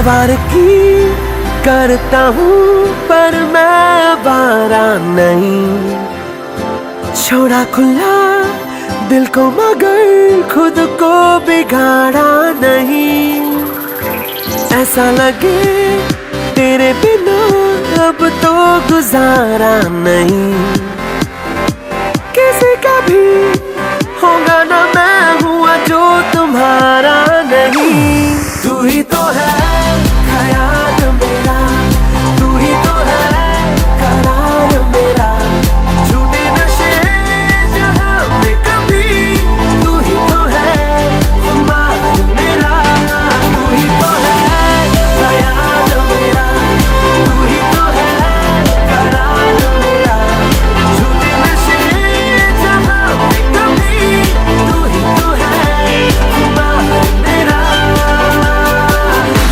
आवारगी करता हूँ पर मैं आवारा नहीं, छोड़ा खुला दिल को मगर खुद को बिगाड़ा नहीं। ऐसा लगे तेरे बिना अब तो गुजारा नहीं, किसी का भी होगा ना मैं हुआ जो तुम्हारा नहीं। तू ही तो है ख्याल मेरा, तू ही तो है करार मेरा, झूठे नशे जहां में कभी, तू ही तो है खुमार मेरा। तू ही तो है ख्याल मेरा, तू ही तो है करार मेरा, झूठे नशे जहां में कभी, तू ही तो है खुमार मेरा।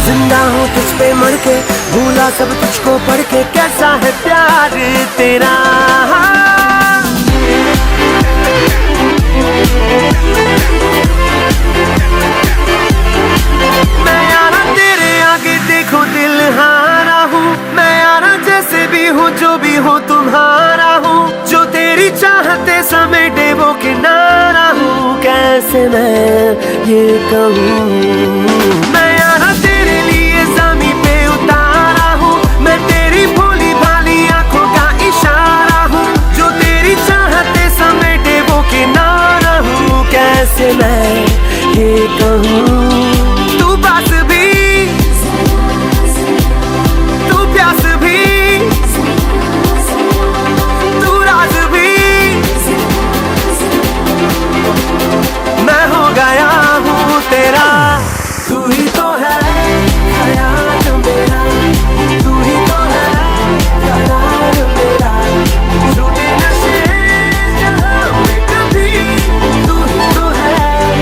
जिंदा हूँ तुझ पे मर के, भूला सब तुझको पढ़ के, कैसा है प्यार तेरा। मैं यारा तेरे आगे देखो दिल हारा हूँ, मैं यारा जैसे भी हूँ जो भी हो तुम्हारा हूँ, जो तेरी चाहते समेटे वो किनारा हूँ, कैसे मैं ये कहूँ। मैं यारा तेरे लिए ज़मीं पे उतारा हूँ, मैं तेरी भोली भाली आंखों का इशारा हूँ, जो तेरी चाहते समेटे वो किनारा हूँ, कैसे मैं ये कहूँ। तू पास भी, तू प्यास भी, तू राज भी, मैं हो गया हूँ तेरा। तू ही तो है ख्याल मेरा, तू ही तो है करार मेरा, झूठे नशे जहां में कभी, तू ही तो है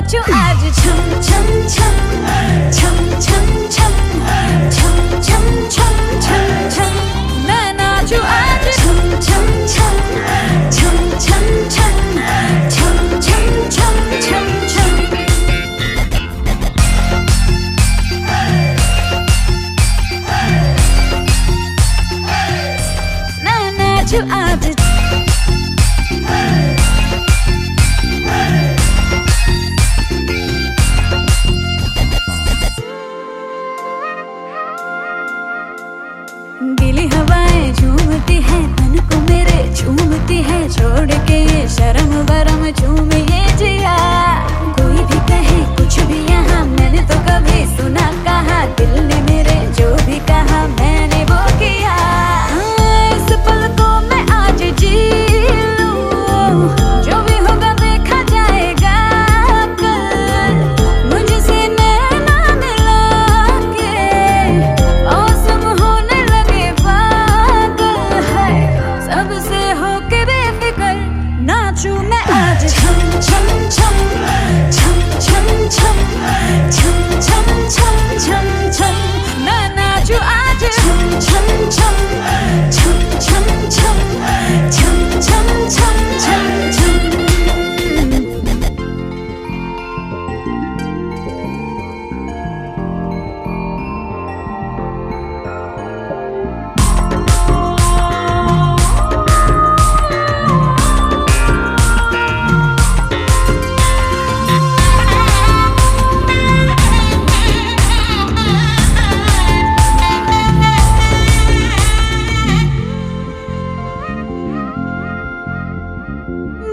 नाचूं आज छम छम छम छम छम छम छम छम छम छम छम मैं नाचूं आज छम छम छम छम छम छम छम छम छम छम छम मैं नाचूं आज गीली हवाएं झूमती है तन को मेरे झूमती है छोड़ के ये शर्म बरम झूम ये जिया कोई भी कहे कुछ भी यहाँ मैंने तो कभी सुना कहा दिल ने मेरे जो भी कहा मैंने वो किया इस पल को मैं आज जी लूं जो भी होगा देखा जाएगा कल मुझसे नैना मिला के मौसम होने लगे पागल है सबसे होके बेफिक्र नाचूं मैं आज छम छम छम छम छम छम छम छम छम छम छम मैं नाचूं आज छम छम छम छम छम छम छम छम छम छम छम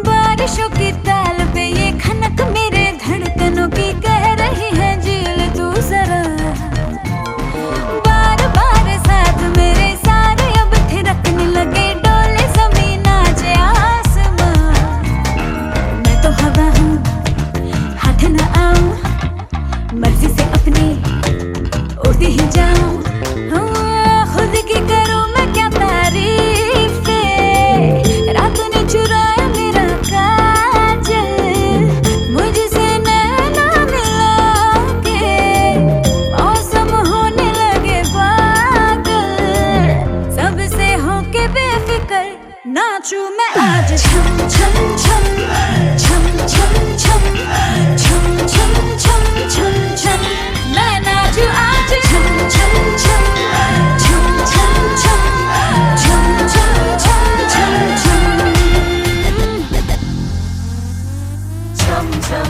बारिशों की ताल पे ये खनक मेरे धड़कनों की कह रही है झील तू जरा बार बार साथ मेरे सारे अब थिरकने लगे डोले जमीन नाचे आसमां मैं तो हवा हूँ हाथ न आऊं मर्जी से अपनी उड़ती ही जाऊं खुद की करूं मैं क्या तारीफ रात ने चुराया मेरा काजल मुझसे नैना मिला के मौसम होने लगे पागल सबसे होके बेफिक्र नाचूं मैं आज छम छम छम छम छम छम छम छम छम छम छम मैं नाचूं आज छम छम छम छम छम छम छम छम छम छम छम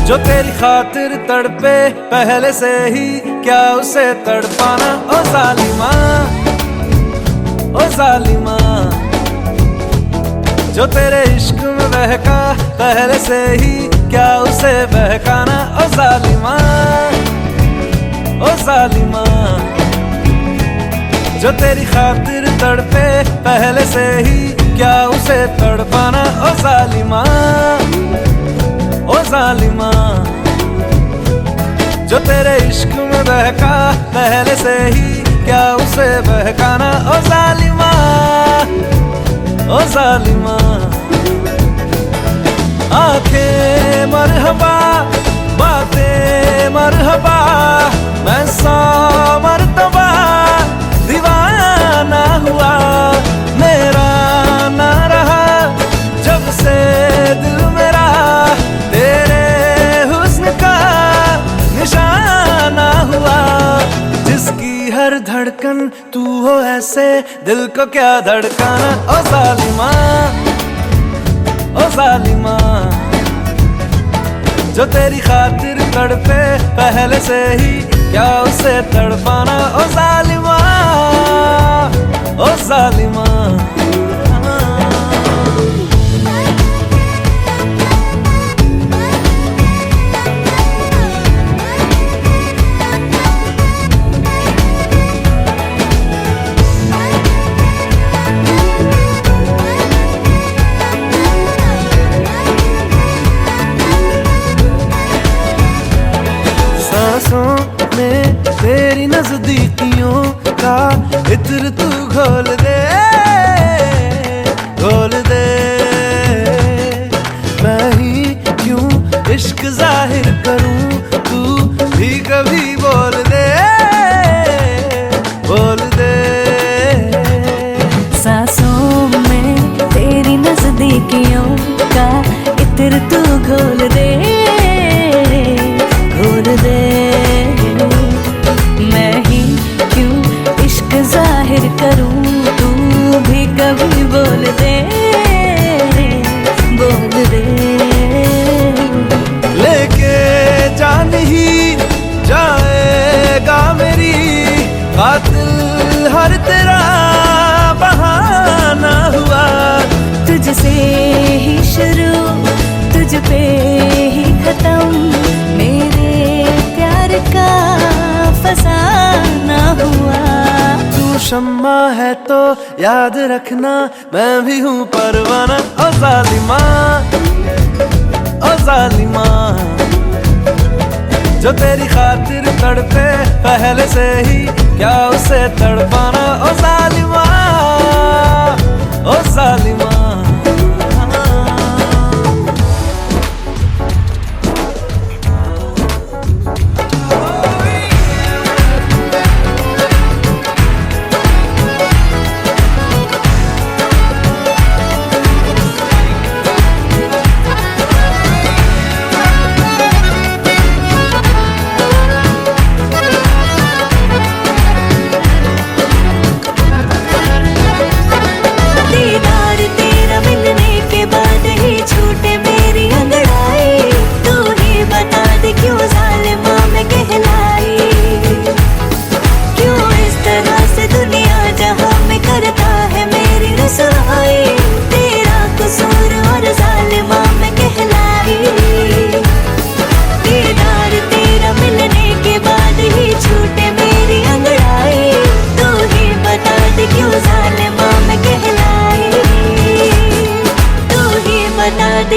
जो तेरी खातिर तड़पे पहले से ही क्या उसे तड़पाना ओ जालिमा ओ जालिमा जो तेरे इश्क में बहका पहले से ही क्या उसे बहकाना ओ जालिमा ओ जालिमा जो तेरी खातिर तड़पे पहले से ही क्या उसे तड़पाना ओ जालिमा ओ जालिमा जो तेरे इश्क में बहका पहले से ही क्या उसे बहकाना ओ जालिमा ओ जालिमा आंखें मरहबा बातें मरहबा मैं 100 मरतबा दीवाना हुआ मेरा ना रहा जब से दिल मेरा तेरे हुस्न का निशाना हुआ जिसकी हर धड़कन तू हो ऐसे दिल को क्या धड़काना ओ जालिमा ओ जालिमा, जो तेरी खातिर तड़पे पहले से ही क्या उसे तड़पाना। ओ जालिमा, ओ जालिमा। सांसों में तेरी नजदीकियों का इत्र तू घोल दे, घोल दे। मैं ही क्यों इश्क जाहिर करूं, तू भी कभी बोल दे, बोल दे। सांसों में तेरी नजदीकियों का इत्र तू घोल दे, घोल दे। मैं ही क्यों इश्क जाहिर करूं, तू भी कभी बोल दे, बोल दे। लेके जान ही जाएगा मेरी, कातिल हर तेरा बहाना हुआ। तुझसे ही शुरू, तुझ पे ही खत्म, मेरे प्यार का फसाना हुआ। तू शम्मा है तो याद रखना, मैं भी हूँ परवाना। ओ जालिमा, ओ जालिमा, जो तेरी खातिर तड़पे पहले से ही क्या उसे तड़पाना। ओ जालिमा, ओ जालिमा।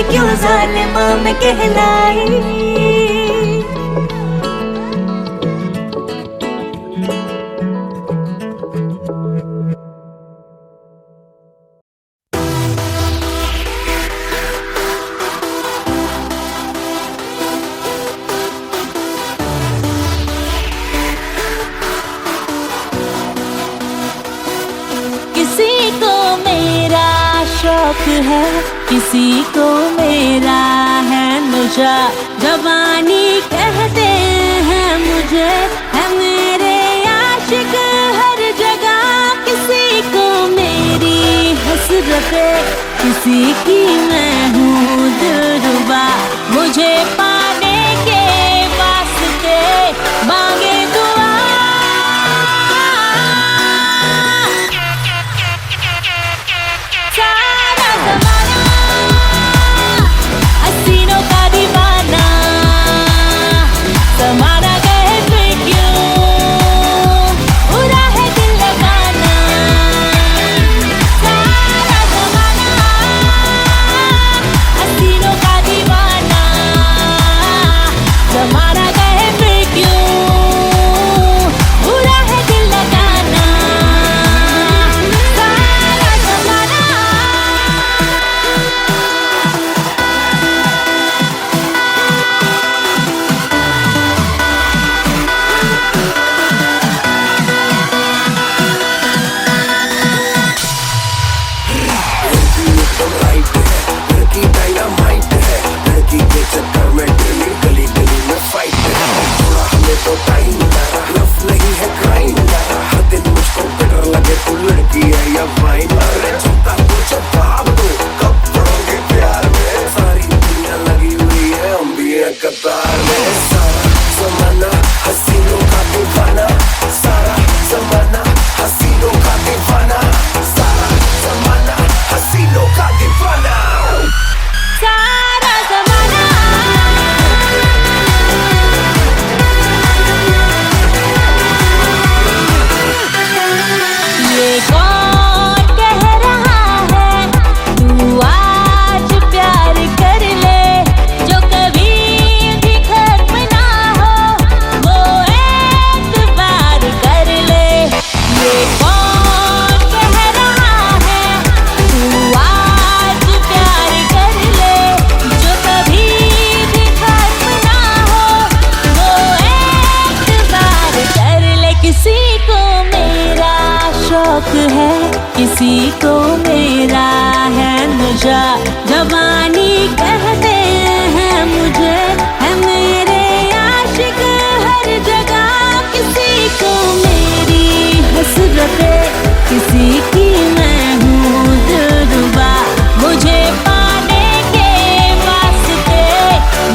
क्यों जालिमा मैं कहलाई। किसी को मेरा शौक है, किसी को मेरा है नशा, जवानी कहते हैं मुझे, है मेरे आशिक हर जगह। किसी को मेरी हसरतें, किसी की मैं हूँ दिलरुबा, मुझे पाने के वास्ते मांगे दुआ। सारा ज़माना हसीनों का दीवाना, ज़माना कहे फिर क्यों बुरा है दिल लगाना। सारा ज़माना को मेरा है नशा, जवानी कहते हैं मुझे, है मेरे आशिक हर जगह। किसी को मेरी हसरत, किसी की मैं हूँ दिलरुबा, मुझे पाने के वास्ते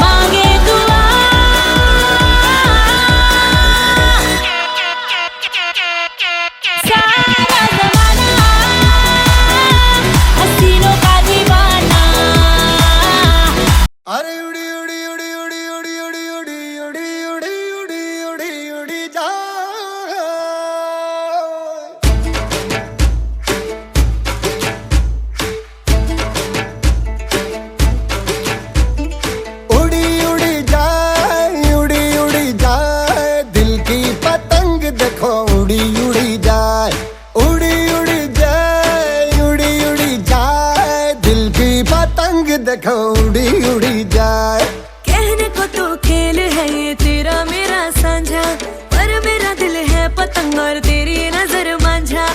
मांगे दुआ। सारा ज़माना हसीनों का दीवाना। अरे उड़ी उड़ी उड़ी उड़ी उड़ी उड़ी उड़ी उड़ी उड़ी उड़ी उड़ी उड़ी जा। उड़ी उड़ी जाए, उड़ी उड़ी जाए, दिल की पतंग देखो उड़ी उड़ी जाए। उड़ी उड़ी जाए, उड़ी उड़ी जाए, दिल की पतंग देखो उड़ी उड़ी जाए। कहने को तो खेल है ये तेरा मेरा साझा, पर मेरा दिल है पतंग और तेरी नजर मांझा।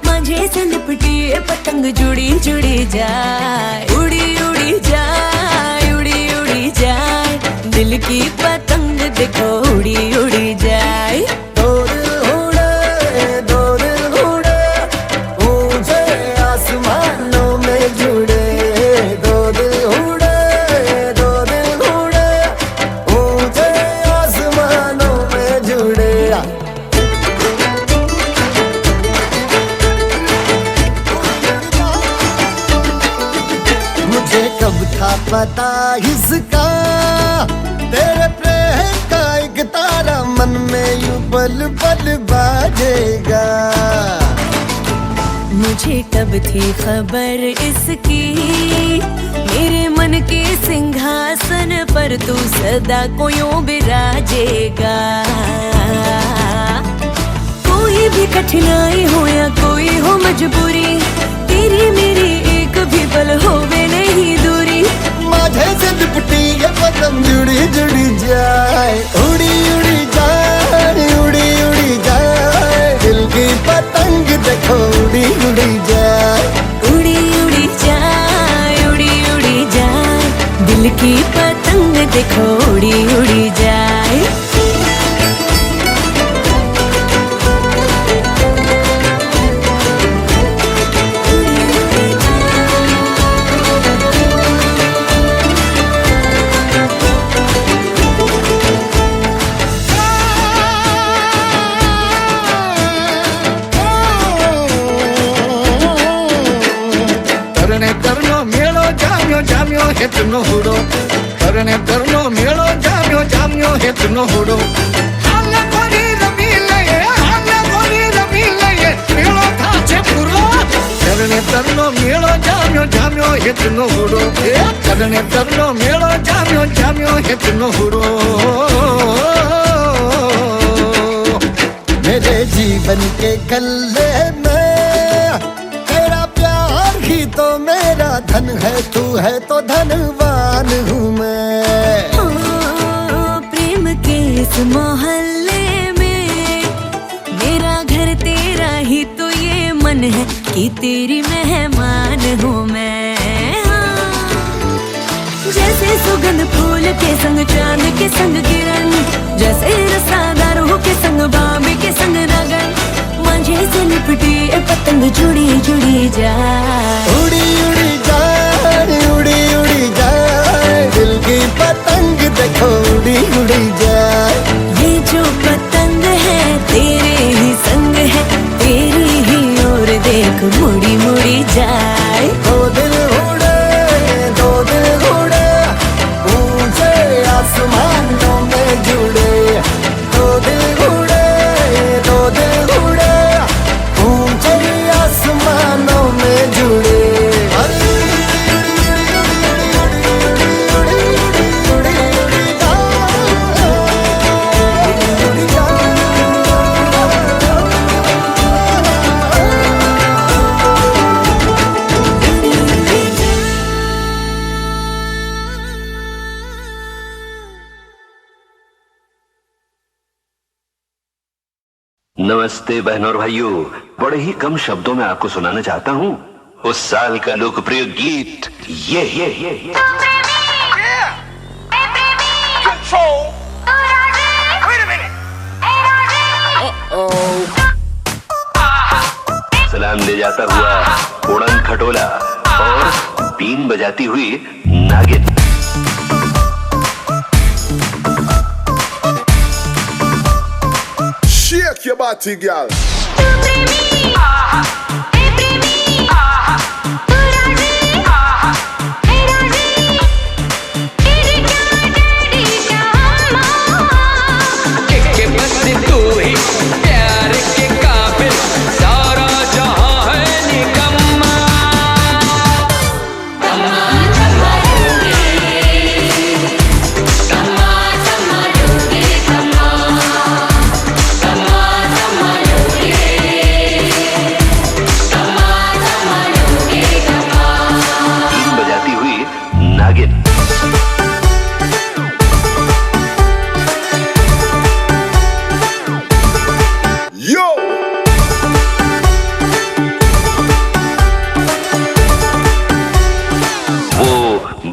मांझे से लिपटी ये पतंग जुड़ी जुड़ी जाए, उड़ी उड़ी जाए, उड़ी उड़ी जाए, दिल की पतंग देखो उड़ी उड़ी जाए। दो दिल उड़े, दो दिल उड़े, ऊंचे आसमानों में जुड़े। दो दिल उड़े, दो दिल उड़े, ऊंचे आसमानों में जुड़े। मुझे कब था पता इसका, तेरे प्रेम का एक तारा मन में यूं पल पल बाजेगा। मुझे कब थी खबर इसकी, मेरे मन के सिंहासन पर तू सदा को यूं बिराजेगा। कोई भी कठिनाई हो या कोई हो मजबूरी, तेरी मेरी एक भी पल होवे नहीं दूरी। माझे से लिपटी ये पतंग जुड़ी जुड़ी जाए, उड़ी उड़ी जाए, उड़ी उड़ी जाए, दिल की पतंग देखो उड़ी उड़ी जाए। उड़ी उड़ी जाए, उड़ी उड़ी जाए, दिल की पतंग देखो उड़ी उड़ी जाए। तरने तरनो मेलो जाम्यो जाम्यो हेतनो हुडो, तरने तरनो मेलो जाम्यो जाम्यो हेतनो हुडो। हाले गोरी रमी लये, हाले गोरी रमी लये, मेलो थाचे पुरो। तरने तरनो मेलो जाम्यो जाम्यो हेतनो हुडो, तरने तरनो मेलो जाम्यो जाम्यो हेतनो हुडो। मेरे जीवन के गल्ले में तेरा प्यार ही तो मेरा धन है, तू है तो धनवान हूँ मैं। ओ, प्रेम के इस मोहल्ले में मेरा घर तेरा ही तो ये मन है कि तेरी मेहमान हूँ मैं। हाँ, जैसे सुगंध फूल के संग चांद के संग किरण, जैसे रसादारों के संग बाबे के संग नगन। मांझे से लिपटी ये पतंग जुड़ी जुड़ी जाए, उड़ी उड़ी जाए, उड़ी उड़ी जाए, दिल की पतंग देखो उड़ी उड़ी जाए। ये जो पतंग है तेरे ही संग है, तेरी ही ओर देख मुड़ी मुड़ी जाए। दो दिल उड़े, दो दिल उड़े, ऊंचे आसमानों में जुड़े। दो दिल उड़े, दो दिल उड़े, ऊंचे आसमानों में जुड़े। नमस्ते बहनों और भाइयों, बड़े ही कम शब्दों में आपको सुनाना चाहता हूं उस साल का लोकप्रिय गीत ये Control. Wait a minute. सलाम ले जाता हुआ उड़न खटोला और बीन बजाती हुई नागिन। Shake your body, girl.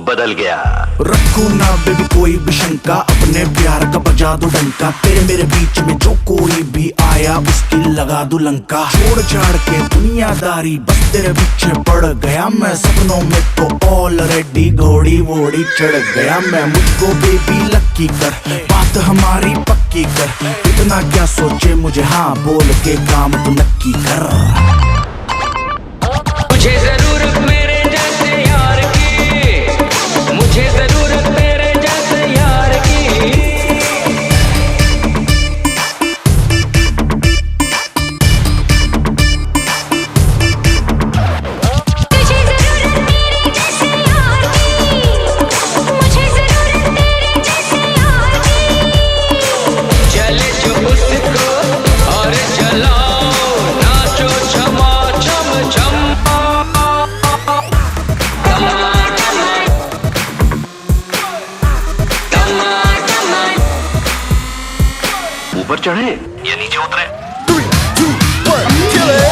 बदल गया। रखो ना बेबी कोई भी शंका, अपने प्यार का बजा दो डंका। तेरे मेरे बीच में जो कोई भी आया उसकी लगा दो लंका। छोड़ छाड़ के दुनियादारी बस तेरे पीछे पड़ गया मैं। सपनों में तो ऑलरेडी घोड़ी वोड़ी चढ़ गया मैं। मुझको बेबी लक्की कर, बात हमारी पक्की कर। इतना क्या सोचे मुझे हाँ बोल के काम तो नक्की कर। मुझे जरूरत मेरे जैसे यार की, मुझे जरूरत तेरे जैसे यार की। तुझे जरूरत मेरे जैसे यार की, मुझे जरूरत तेरे जैसे यार की। चले जो उसको और चलाओ, नाचो छमा छम छम। ऊपर चढ़े या नीचे उतरे? 3, 2, 1, kill it.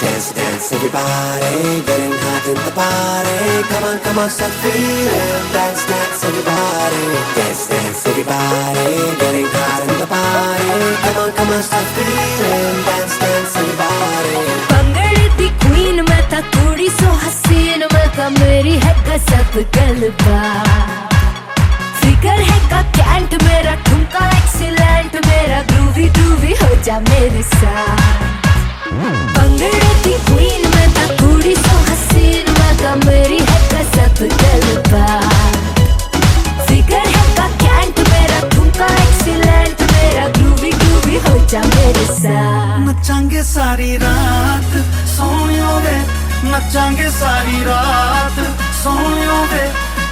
Dance, dance, everybody, getting hot in the party. Come on, start feeling. Dance, dance, everybody. Dance, dance, everybody, getting hot in the party. Come on, start feeling. Dance, dance, everybody. पंगड़े the queen मैं था, थोड़ी सो हसीन मैं था। मेरी है गजब गलबा, फिगर है का कैंट मेरा। ठुमका एक्सीलेंट मेरा, ग्रूवी ग्रूवी हो जा मेरे साथ। पंगड़े दी क्वीन मैं था, थोड़ी सो हसीन मैं था। मेरी है गजब गलबा, फिगर है का कैंट मेरा। ठुमका एक्सीलेंट मेरा, ग्रूवी ग्रूवी हो जा मेरे साथ। नचांगे सारी रात सोनियो वे, नचांगे सारी रात सोनियो वे।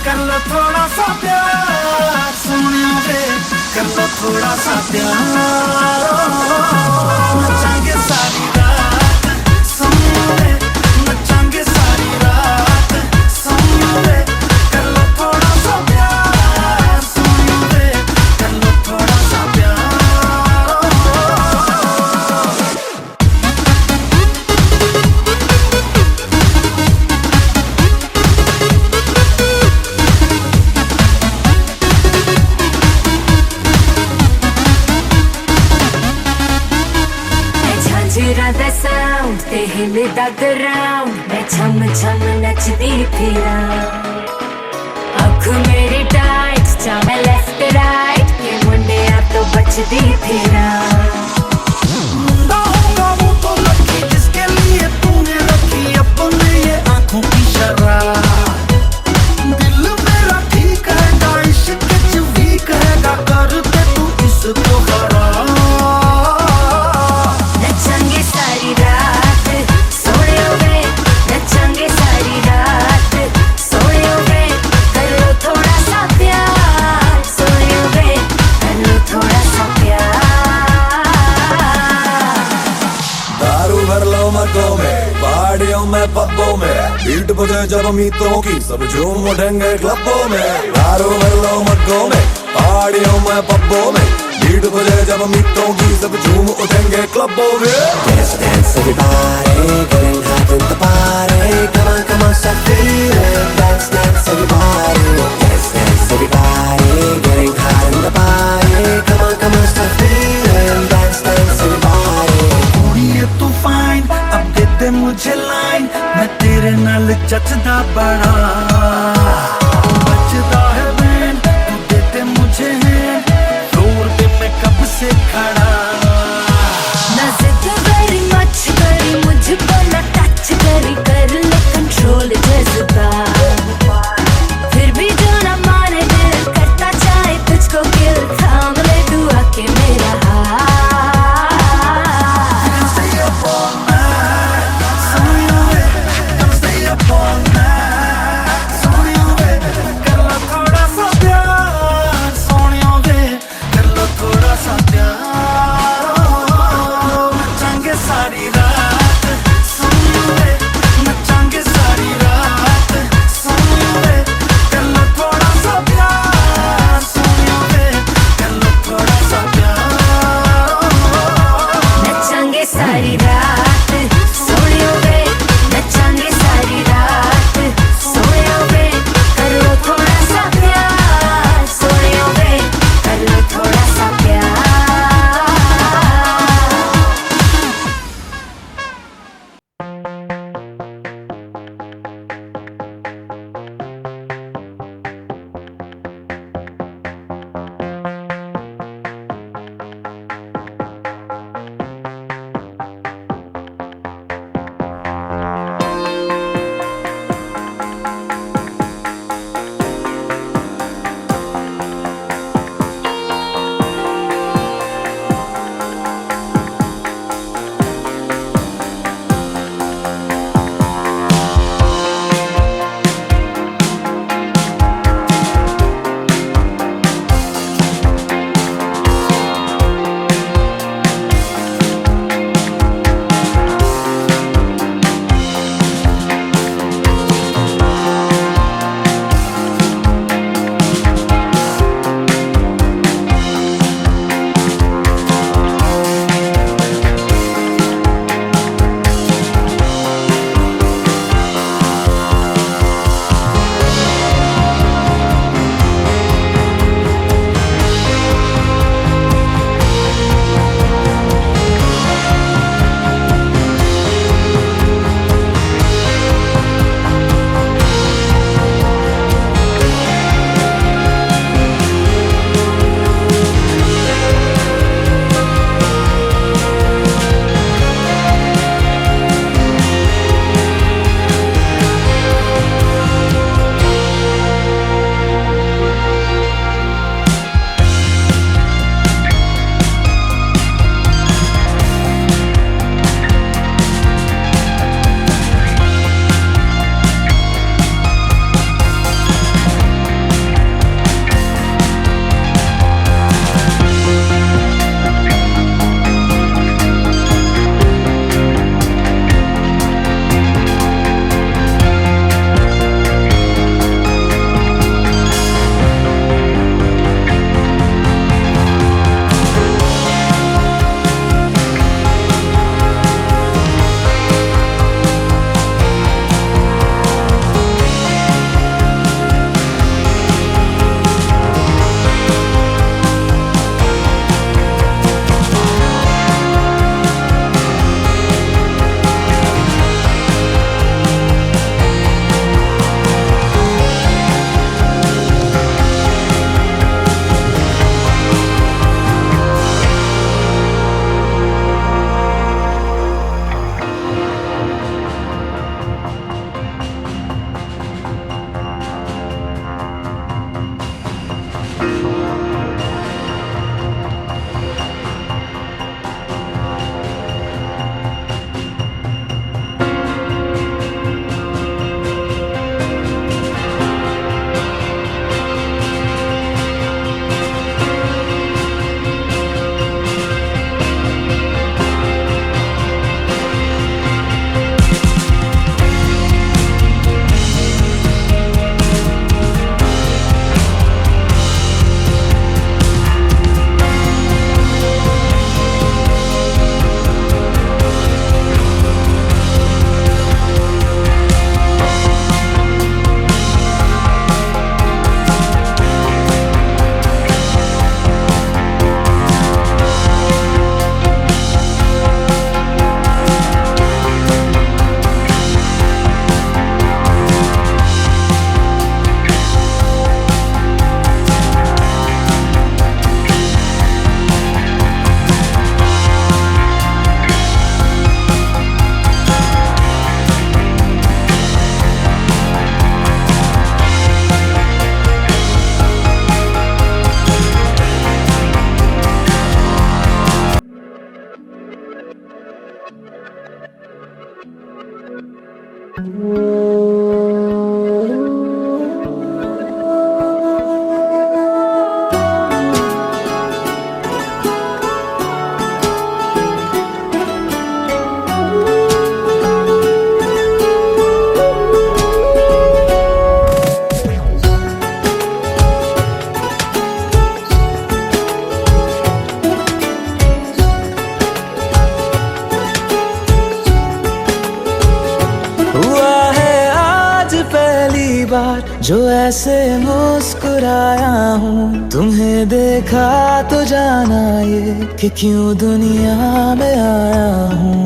कर लो थोड़ा सा प्यार सोनियो वे, कर लो थोड़ा सा प्यार। नचांगे सारी रात सोनियो वे, नचांगे सारी रात सोनियो वे। कर लो थोड़ा सा प्यार सोनियो वे, कर लो थोड़ा सा प्यार। झांझरा दा साउंड ते हिलदा ग्राउंड। मैं छम छम नचदी फिरां, अख मेरी टाइट जा मैं लेफ्ट राइट ये मुंडे आप तो बचती फिरा मुंडा होगा वो तो लकी जिसके लिए तूने रखी अपने ये आंखों की शराब दिल मेरा ठीक है इश्क च वीक है कर दे तू इसको खराब नचेंगे सारी रात सोने वे नचेंगे सारी रात सोने वे कर लो थोड़ा सा प्यार सोने वे कर लो थोड़ा सा प्यार दारू भर लो मर्दों में पहाड़ियों में पब्बों में बीट बजे जब मीतों की सब झूम उठेंगे क्लबों में दारू भर लो मर्दों में पहाड़ियों में पब्बों में बीट बजे जब मीतों की सब झूम उठेंगे क्लबों में Dance, dance everybody, getting hot in the party Come on, come on, start feeling Dance, dance everybody Dance, dance everybody, getting hot in the party Come on, come on, start feeling Dance, dance everybody कुड़िए तू fine अब दे दे मुझे line मैं तेरे नाल जचदा बड़ा बचदा है band तू दे दे मुझे हैंड फ्लोर पे मैं कब से खड़ा ना जिद very much करी मुझको ना टच करी कर ले कंट्रोल जज्बा फिर भी जो ना माने दिल करता चाहे तुझको किल थाम ले तू आके मेरा हाथ Stay up all night, Sonia वे, gonna stay up all night, Sonia वे, कर लो थोड़ा सा प्यार, सोनिया वे, कर लो थोड़ा सा प्यार, नचांगे सारी रात, सोनिया वे, नचांगे सारी रात, सोनिया वे, कर लो थोड़ा सा प्यार, सोनिया वे, कर लो थोड़ा सा प्यार. नचेंगे सारी रात सोनियो वे नचेंगे सारी रात सोनियो वे कर लो थोड़ा सा प्यार सोनियो वे कर लो थोड़ा सा प्यार हुआ है आज पहली बार जो ऐसे मुस्कुराया हूँ, तुम्हें देखा तो जाना ये कि क्यों दुनिया में आया हूँ।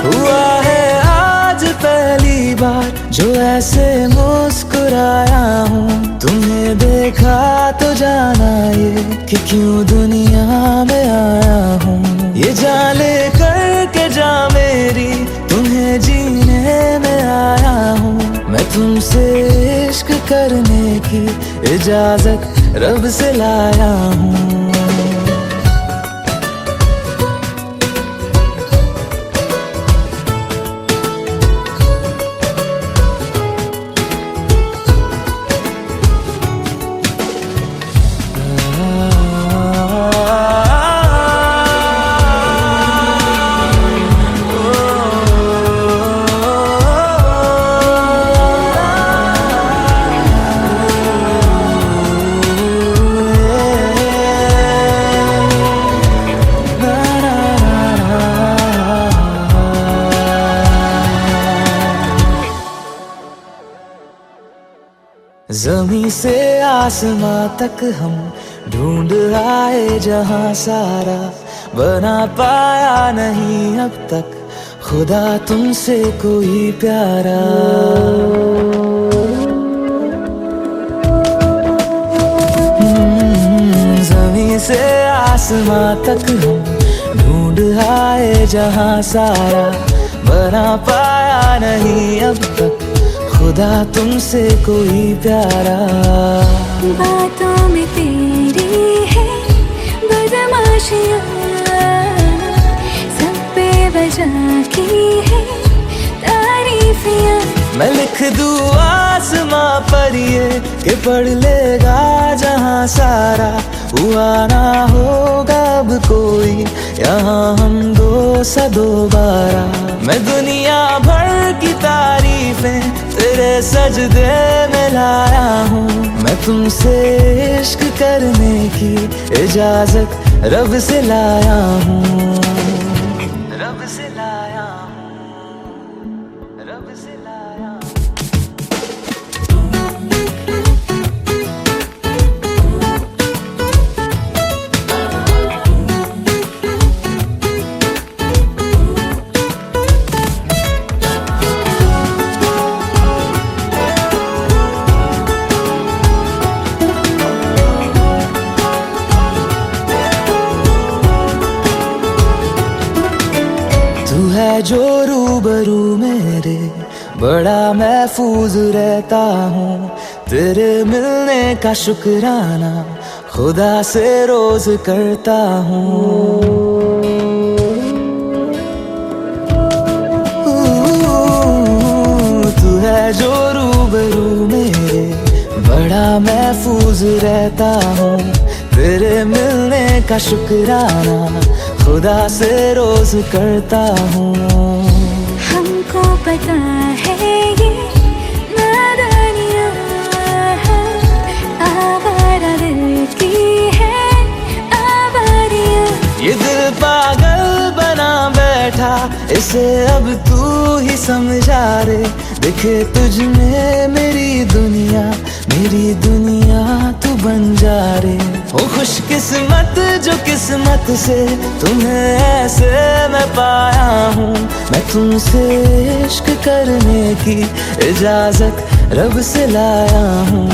हुआ है आज पहली बार जो ऐसे मुस्कुराया हूँ, तुम्हें देखा तो जाना ये कि क्यों दुनिया में आया हूँ। ये जान ले करके जा मेरी, तुम्हें जीने में आया हूँ। मैं तुमसे इश्क करने की इजाजत रब से लाया हूँ। ज़मीं से आसमां तक हम ढूंढ आए जहां सारा, बना पाया नहीं अब तक खुदा तुमसे कोई प्यारा। ज़मीं से आसमां तक हम ढूंढ आए जहां सारा, बना पाया नहीं अब तक खुदा तुमसे कोई प्यारा। बातों में तेरी है बदमाशियाँ, सब बेवजह की है तारीफियाँ। मैं लिख दूँ आसमां पर ये कि पढ़ लेगा जहां सारा, हुआ ना होगा अब कोई यहाँ हम दो सा दोबारा। मैं दुनिया भर की तारीफें तेरे सजदे में लाया हूँ। मैं तुमसे इश्क करने की इजाजत रब से लाया हूँ। रब से लाया हूँ, रब से लाया हूँ। तू है जो रूबरू मेरे, बड़ा महफूज रहता हूँ। तेरे मिलने का शुक्राना खुदा से रोज करता हूँ। तू है जो रूबरू मेरे, बड़ा महफूज रहता हूँ। तेरे मिलने का शुक्राना खुदा से रोज करता हूँ। हमको पता है ये नादानियाँ आवारा दिल की है आवारियाँ। ये दिल पागल बना बैठा, इसे अब तू ही समझा रे। दिखे तुझ में मेरी दुनिया तू बन जा रे। ओ खुशकिस्मत जो किस्मत से तुम्हें ऐसे मैं पाया हूँ। मैं तुमसे इश्क करने की इजाजत रब से लाया हूँ।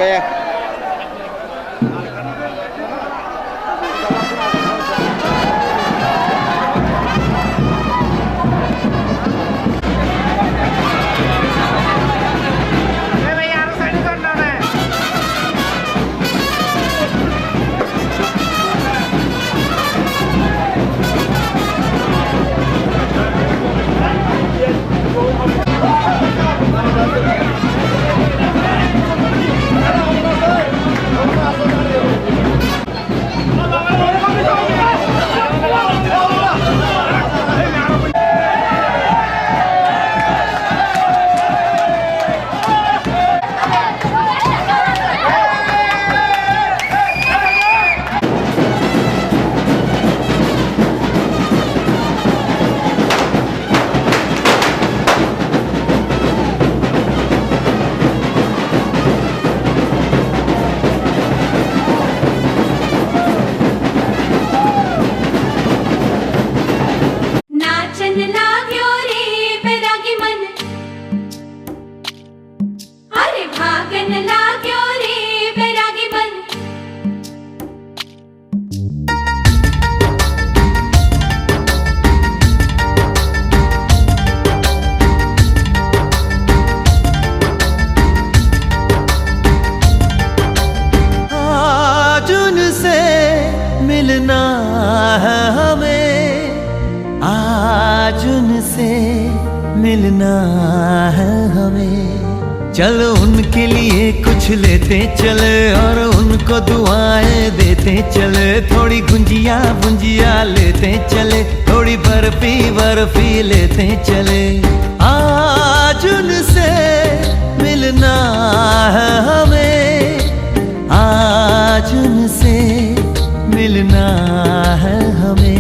गया। नाचन लाग्यो रे बैरागी मन, अरे भागन लाग्यो रे बैरागी मन। आज उनसे मिलना है हमें, आज उनसे मिलना है हमें। चलो उनके लिए कुछ लेते चले और उनको दुआएं देते चले। थोड़ी गुंजिया गुंजिया लेते चले, थोड़ी बर्फी बर्फी लेते चले। आज उनसे मिलना है हमें, आज उनसे मिलना है हमें।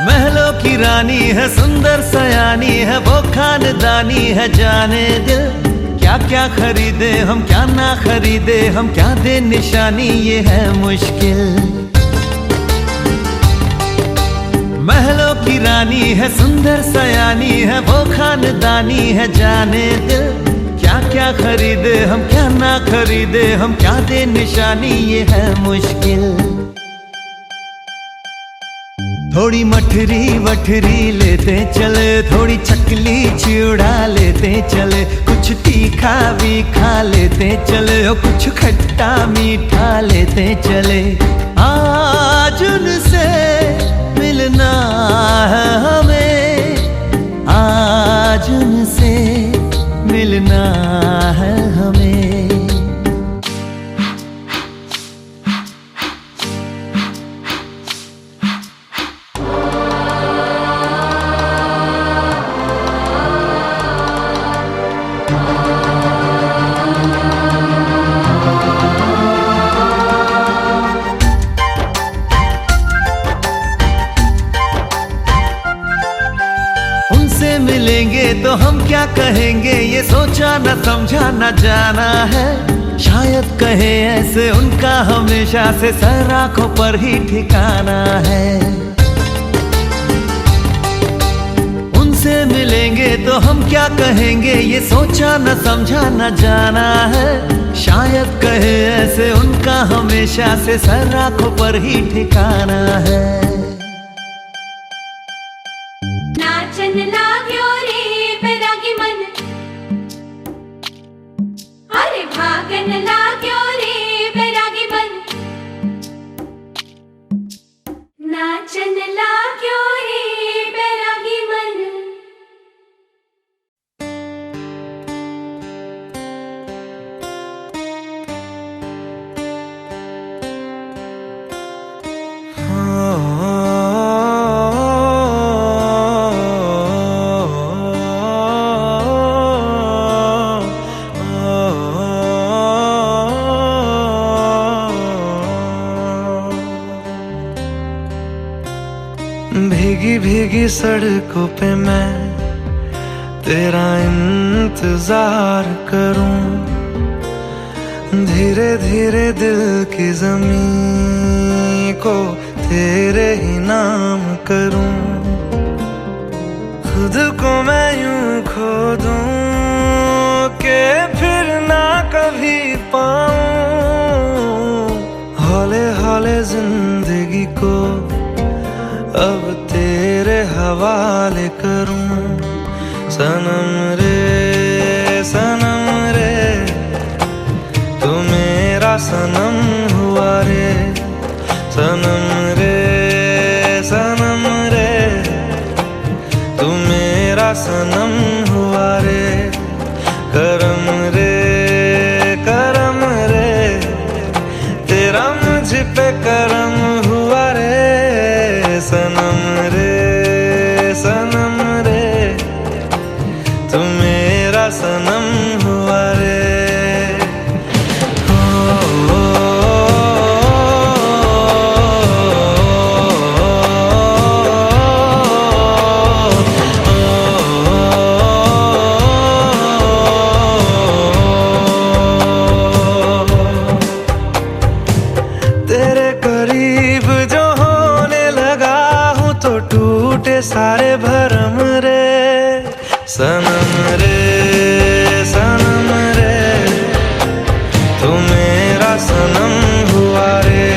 महलों की रानी है, सुंदर सयानी है, वो खानदानी है जाने दिल। क्या क्या खरीदे हम, क्या ना खरीदे हम, क्या दे निशानी, ये है मुश्किल। महलों की रानी है, सुंदर सयानी है, वो खानदानी है जाने दिल। क्या क्या खरीदे हम, क्या ना खरीदे हम, क्या दे निशानी, ये है मुश्किल। थोड़ी मठरी वठरी लेते चले, थोड़ी चकली चिड़ा लेते चले। कुछ तीखा भी खा लेते चले, और कुछ खट्टा मीठा लेते चले। आज उनसे मिलना है हमें, आज उनसे मिलना है हमें। उनसे मिलेंगे तो हम क्या कहेंगे, ये सोचा न समझा न जाना है। शायद कहे ऐसे उनका हमेशा से सर आंखों पर ही ठिकाना है। उनसे मिलेंगे तो हम क्या कहेंगे, ये सोचा न समझा न जाना है। शायद कहे ऐसे उनका हमेशा से सर आंखों पर ही ठिकाना है। नाचन लाग्यो रे बैरागी मन, अरे भागन लाग्यो रे बैरागी मन। नाचन लाग्यो रे बैरागी मन। सड़कों पे मैं तेरा इंतजार करूं, धीरे धीरे दिल की ज़मीं को तेरे ही नाम करूं, खुद को मैं यूं खो दूं के फिर ना कभी पाऊं, हौले हौले जिंदगी को अब तेरे हवाले करूं। सनम रे तू मेरा सनम हुआ रे, सनम रे तू मेरा सनम हुआ रे, करम रे तेरा मुझ पे करम हुआ रे, सनम रे तू मेरा सनम हुआ रे। तेरे करीब जो होने लगा हूँ तो टूटे सारे भरम रे, सनम रे तू मेरा सनम हुआ रे,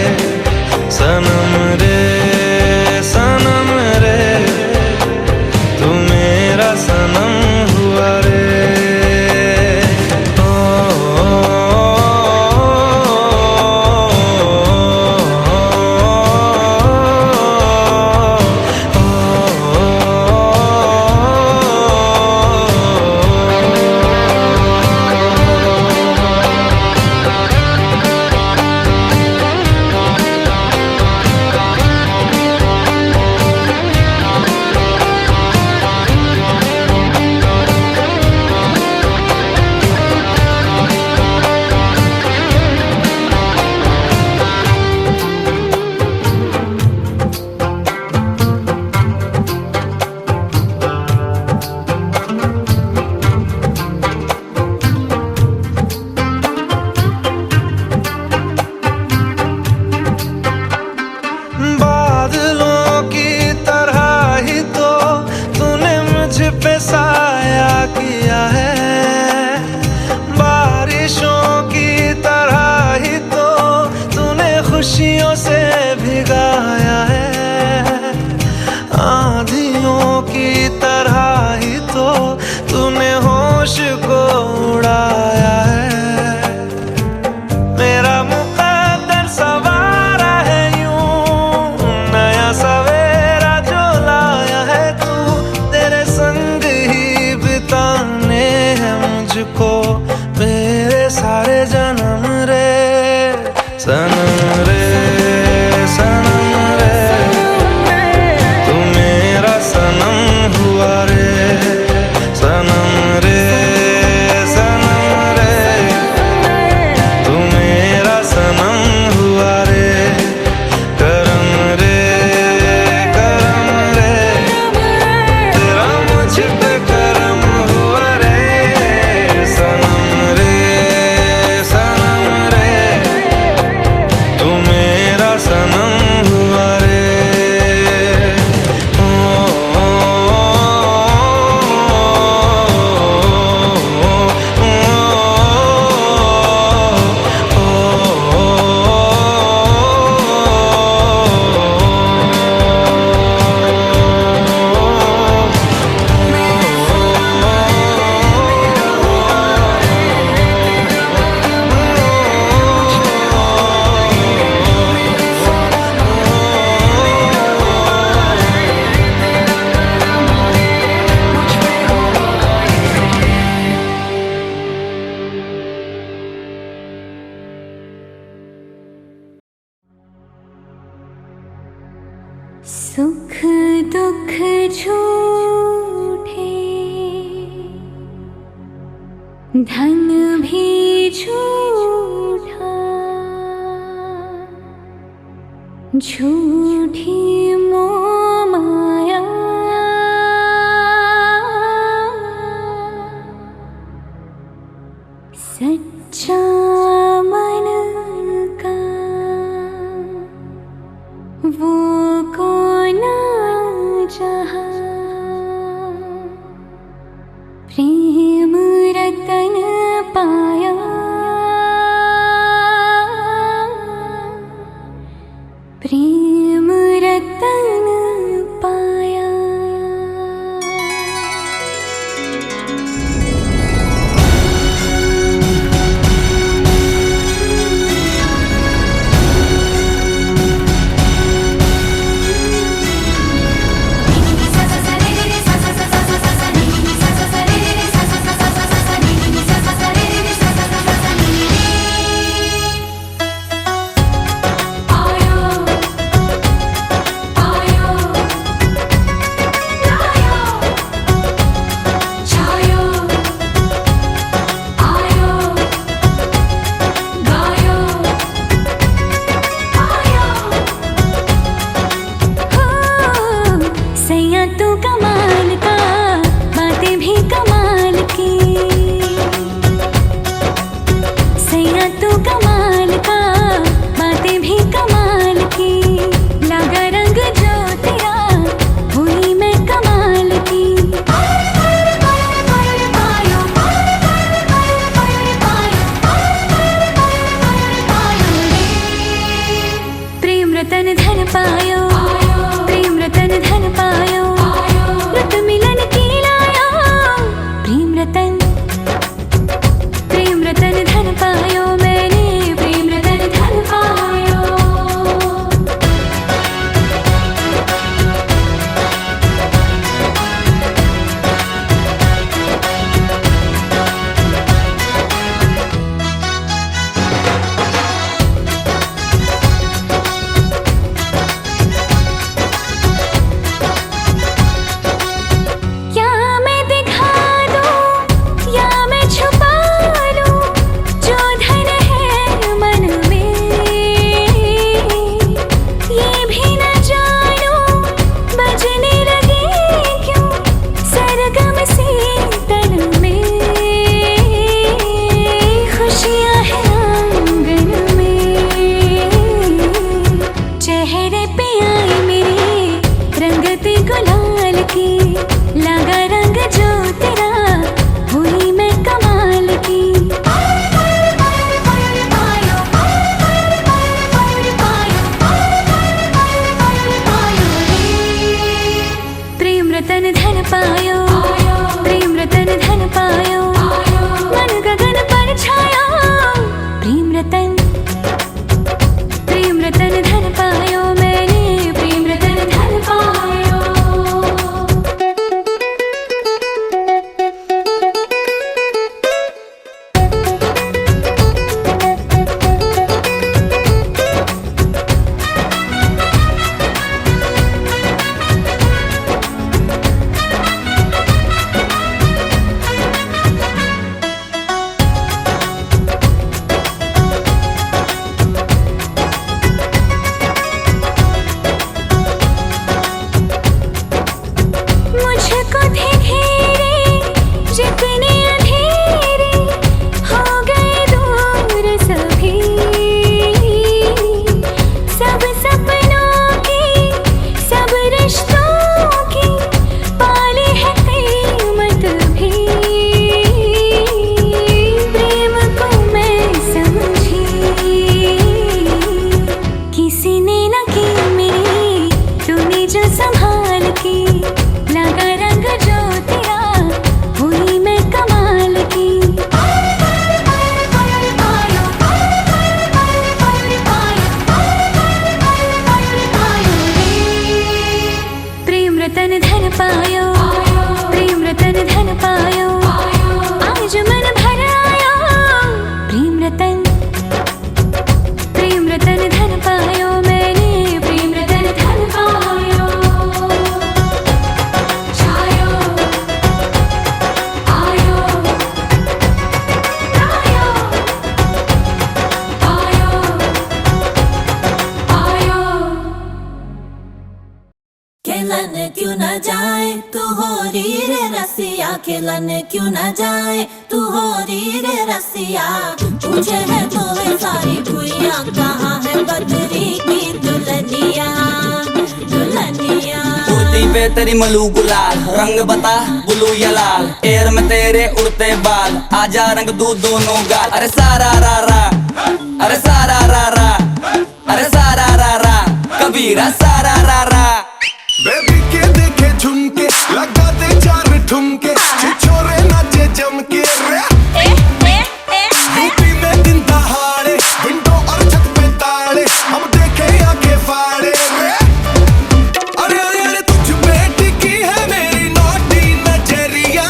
सनम रे तू मेरा सनम हुआ रे। पे साया किया है, बारिशों की तरह ही तो तूने खुशियों से भिगाया है, आंधियों की तरह ही तो तूने होश को उड़ाया है, मेरा मुकद्दर सवारा है यूं, नया सवेरा जो लाया है तू, तेरे संग ही बिताने हैं मुझको मेरे सारे जन्म रे, सनम रे तू मेरा सनम हुआ रे, सनम रे तू मेरा सनम हुआ रे, करम रे तेरा मुझ पे करम हुआ रे, सनम रे तू मेरा सनम हुआ रे। सुख दुख झूठे, धन भी झूठा, झूठी मोह माया रसिया खिलन क्यों न जाए तू हो री रे रसिया पूछे है तो वे सारी कुइयां कहाँ है बदरी की दुल्हनिया दुल्हनिया कुर्ती पे तेरी मलू गुलाल रंग बता ब्लू या लाल एयर में तेरे उड़ते बाल आजा रंग दू दोनों गाल अरे सारा रा रा अरे सारा रा रा अरे सारा रा रा कबीरा सारा रा रा बेबी के देखे झुमके लगा दे चार ठुमके छोरे नाचे जम के रे यूपी में दिन दहाड़े विंडो और छत पे ताड़े हम देखे आंखें फाड़े रे अरे अरे अरे तुझ पे टिकी है मेरी नोटी नजरिया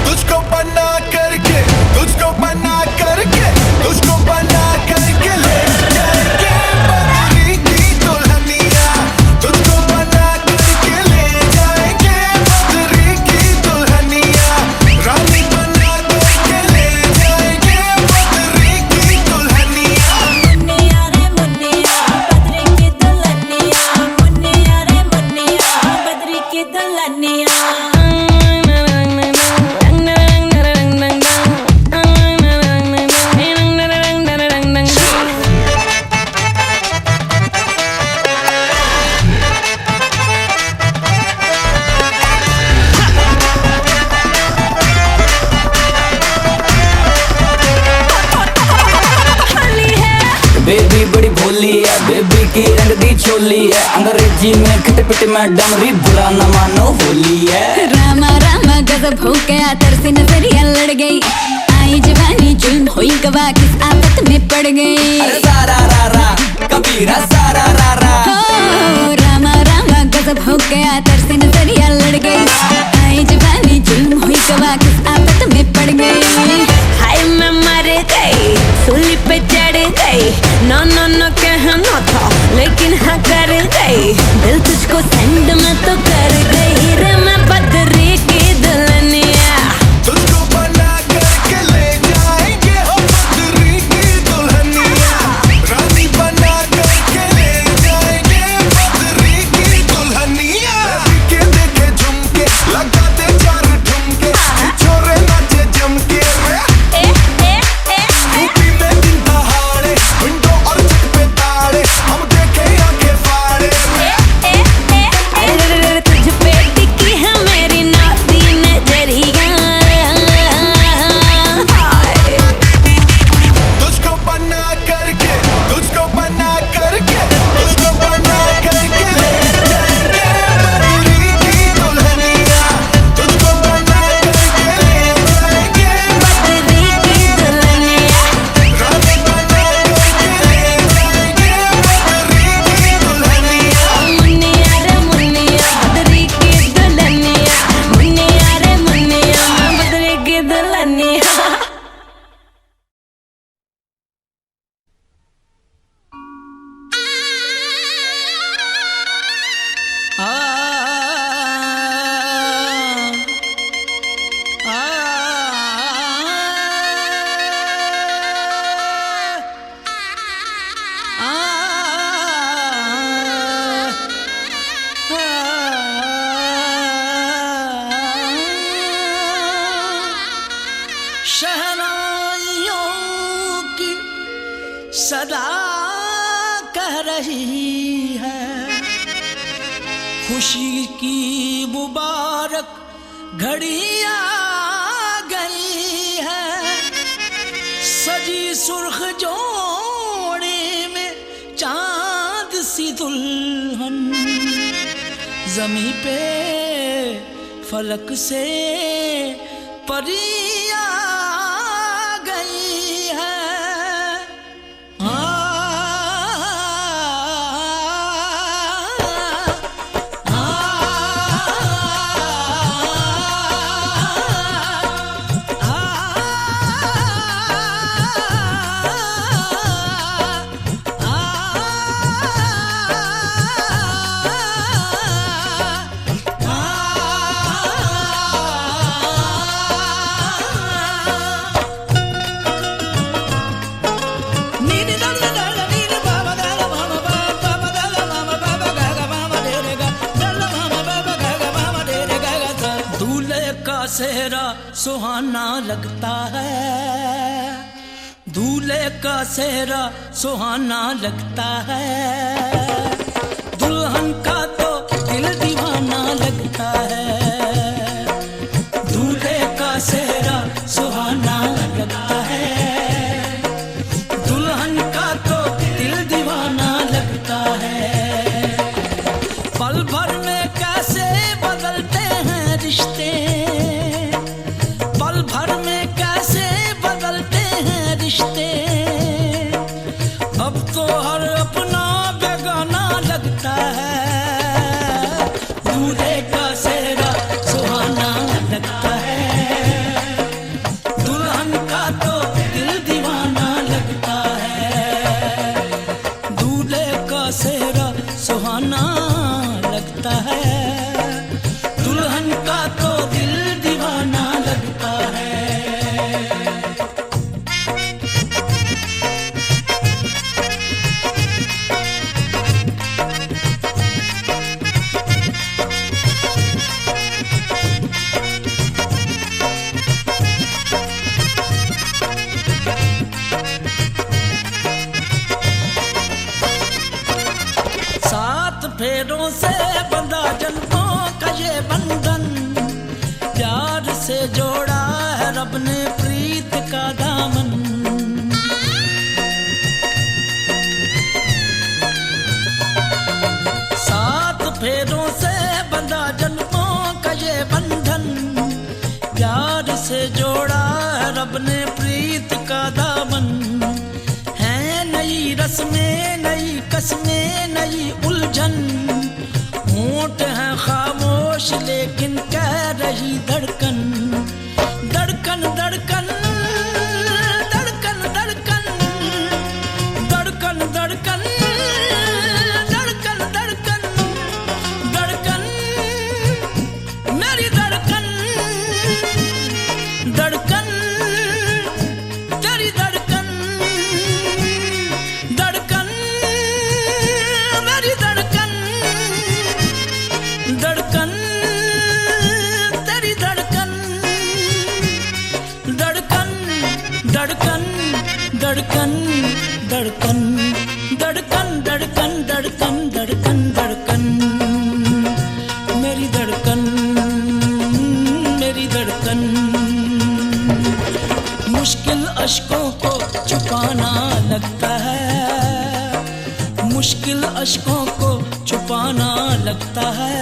तुझको बना करके तुझको बना करके तुझको बना करके ले जाएंगे बदरी की दुल्हनिया तुझको बना करके ले जाएंगे बदरी की दुल्हनिया रानी बना करके ले जाएंगे बदरी की दुल्हनिया मुन्निया रे मुन्निया बदरी की दुल्हनिया मुन्निया रे मुन्निया बदरी की दुल्हनिया बेबी बड़ी भोली है बेबी की रंग दी चोली है अंग्रेजी में खटपट में डमरी बुरा न मानो होली है रामा रामा गजब हो गया तरसे नजरिया लड़ गई आई जवानी जुल्म हुई गवा किस आफत में पड़ गई अरे सारा रा रा कबीरा सारा रा रा हो रामा रामा गजब हो गया तरसे नजरिया लड़ गई आई जवानी जुल्म हुई गवा किस आफत में पड़ गई हाय मैं मर गई सूली पे चढ़ गई नो नो नो कहना था लेकिन हाँ कर गई दिल तुझको सेंड में तो कर गई रे मैं बदरी की दुल्हनिया तुझको बना करके ले जाएंगे हो बदरी की दुल्हनिया रानी बना करके ले जाएंगे बदरी की दुल्हनिया के देखे झुमके लगा दे चार ठुमके छोरे नाचे जम के रे यूपी में दिन दहाड़े विंडो और छत पे ताड़े हम देखे आंखें फाड़े रे तुझ पे टिकी है मेरी नाती नजरिया तुझको बना करके तुझको बना करके तुझको बना करके ले जाएंगे बदरी की दुल्हनिया तुझको बना करके ले जाएंगे बदरी की दुल्हनिया रानी बना करके ले जाएंगे बदरी की दुल्हनिया मुन्निया रे मुन्निया बदरी की दुल्हनिया मुन्निया रे मुन्निया बदरी की दुल्हनिया शहनाइयों की सदा कह रही है खुशी की मुबारक घड़ी आ गई है सजी सुर्ख जोड़े में चांद सी दुल्हन जमी पे फलक से परी आ गई है सेहरा सुहाना लगता है, दूल्हे का सेहरा सुहाना लगता है, दुल्हन का तो दिल दीवाना लगता है, दूल्हे का सेहरा सुहाना लगता है, दुल्हन का तो दिल दीवाना लगता है। पल भर में कैसे बदलते हैं रिश्ते, पल भर में कैसे बदलते हैं रिश्ते, अब तो हर अपना बेगाना लगता है, दूल्हे का सेहरा सुहाना लगता है, दुल्हन का तो दिल दीवाना लगता है, दूल्हे का सेहरा सुहाना लगता है, दुल्हन का तो दिल दीवाना लगता है। सात फेरों से बंधा जन्मों का ये बंधन, प्यार से जोड़ा है रब ने प्रीत का दामन, सात फेरों से बंधा जन्मों का ये बंधन, प्यार से जोड़ा है रब ने प्रीत का दामन, है नई रस्में नई कस्में नई उलझन, होंठ है खामोश लेकिन कह रही धड़कन, धड़कन धड़कन धड़कन धड़कन धड़कन धड़कन धड़कन धड़कन धड़कन मेरी धड़कन, धड़कन तेरी धड़कन, धड़कन मेरी धड़कन, धड़कन तेरी धड़कन, धड़कन धड़कन धड़कन धड़कन धड़कन धड़कन धड़कन धड़कन धड़कन मेरी धड़कन, मेरी धड़कन। मुश्किल अश्कों को छुपाना लगता है, मुश्किल अश्कों को छुपाना लगता है,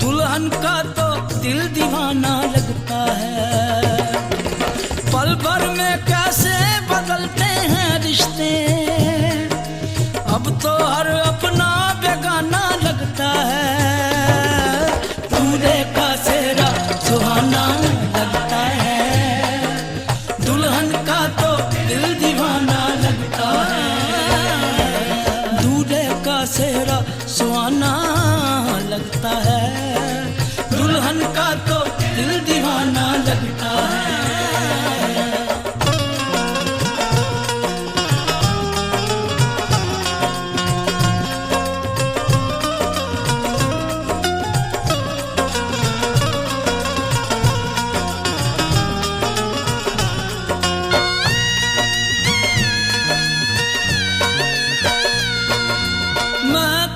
दुल्हन का तो दिल दीवाना लगता है, पल भर में कैसे बदलते हैं रिश्ते, अब तो हर अपना बेगाना लगता है, दूल्हे का सेहरा सुहाना लगता है, दुल्हन का तो दिल दीवाना लगता है, दूल्हे का सेहरा सुहाना लगता है, दुल्हन का तो दिल दीवाना लगता है।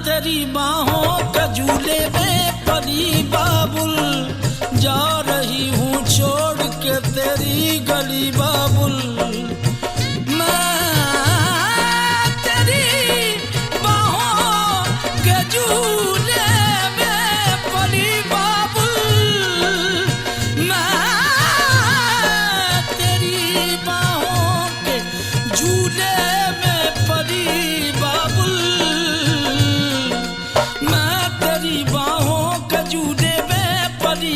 तेरी बाहों का झूले में परी बाबुल, जा रही हूँ छोड़ के तेरी गली बाबुल, मैं तेरी बाहों के झूले में परी बाबुल, मैं तेरी बाहों के झूले